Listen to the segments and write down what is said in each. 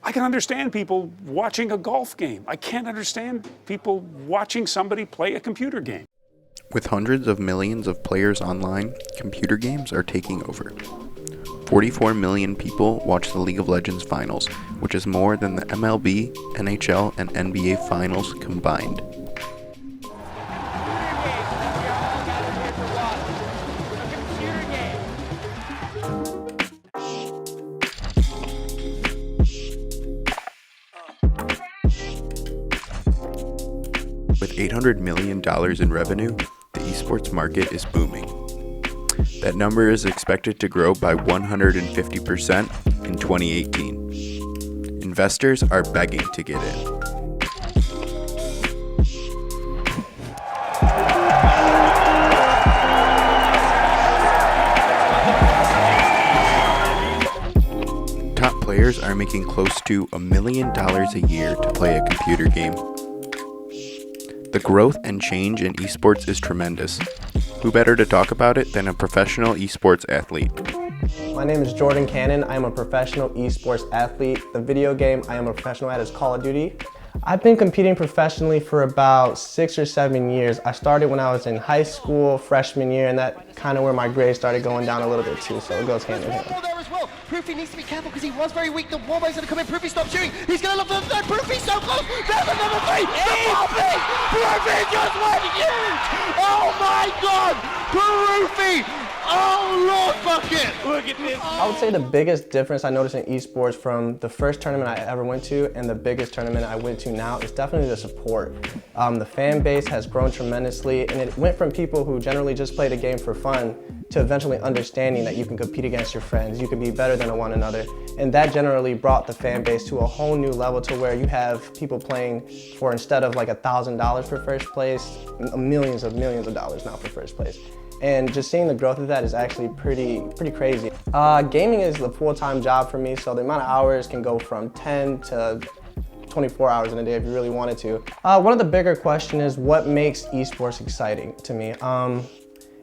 I can understand people watching a golf game. I can't understand people watching somebody play a computer game. With hundreds of millions of players online, computer games are taking over. 44 million people watch the League of Legends finals, which is more than the MLB, NHL, and NBA finals combined. With $800 million in revenue, the eSports market is booming. That number is expected to grow by 150% in 2018. Investors are begging to get in. Top players are making close to $1 million a year to play a computer game. The growth and change in esports is tremendous. Who better to talk about it than a professional esports athlete? My name is Jordan Cannon. I am a professional esports athlete. The video game I am a professional at is Call of Duty. I've been competing professionally for about 6 or 7 years. I started when I was in high school, freshman year, and that kind of where my grades started going down a little bit too, so it goes hand in hand. Proofy needs to be careful because he was very weak. The wallbang's going to come in. Proofy stops shooting. He's going to look for the third. Proofy so close. There's the number 3. Proofy just went huge. Oh my God. Proofy. Oh Lord bucket. Look at this. I would say the biggest difference I noticed in esports from the first tournament I ever went to and the biggest tournament I went to now is definitely the support. The fan base has grown tremendously, and it went from people who generally just play the game for fun to eventually understanding that you can compete against your friends, you can be better than one another. And that generally brought the fan base to a whole new level to where you have people playing for, instead of like $1,000 for first place, millions of dollars now for first place. And just seeing the growth of that is actually pretty crazy. Gaming is a full-time job for me, so the amount of hours can go from 10 to 24 hours in a day if you really wanted to. One of the bigger questions is what makes esports exciting to me.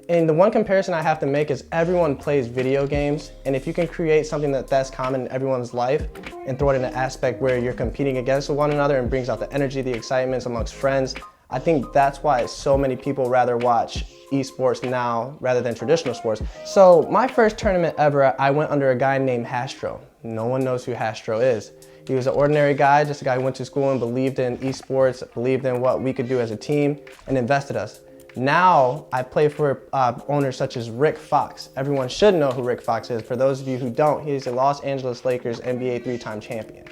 And the one comparison I have to make is everyone plays video games, and if you can create something that's common in everyone's life and throw it in an aspect where you're competing against one another and brings out the energy, the excitement amongst friends, I think that's why so many people rather watch esports now rather than traditional sports. So my first tournament ever, I went under a guy named Hastro. No one knows who Hastro is. He was an ordinary guy, just a guy who went to school and believed in esports, believed in what we could do as a team, and invested us. Now, I play for owners such as Rick Fox. Everyone should know who Rick Fox is. For those of you who don't, he's a Los Angeles Lakers NBA 3-time champion.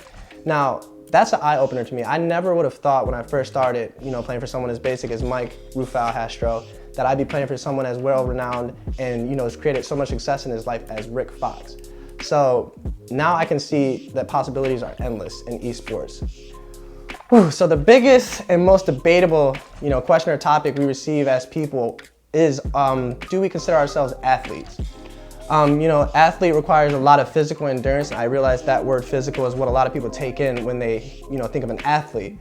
Now, that's an eye-opener to me. I never would have thought when I first started, playing for someone as basic as Mike Rufal Hastro, that I'd be playing for someone as well-renowned and has created so much success in his life as Rick Fox. So now I can see that possibilities are endless in esports. So the biggest and most debatable, question or topic we receive as people is, do we consider ourselves athletes? Athlete requires a lot of physical endurance, and I realize that word physical is what a lot of people take in when they, think of an athlete.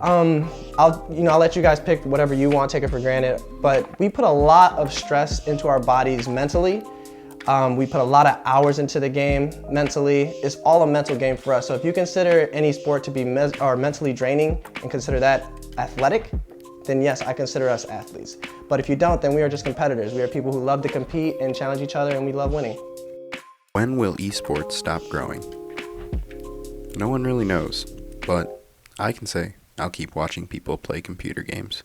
I'll let you guys pick whatever you want, take it for granted, but we put a lot of stress into our bodies mentally. We put a lot of hours into the game mentally. It's all a mental game for us. So if you consider any sport to be mentally draining and consider that athletic, then yes, I consider us athletes. But if you don't, then we are just competitors. We are people who love to compete and challenge each other, and we love winning. When will esports stop growing? No one really knows, but I can say I'll keep watching people play computer games.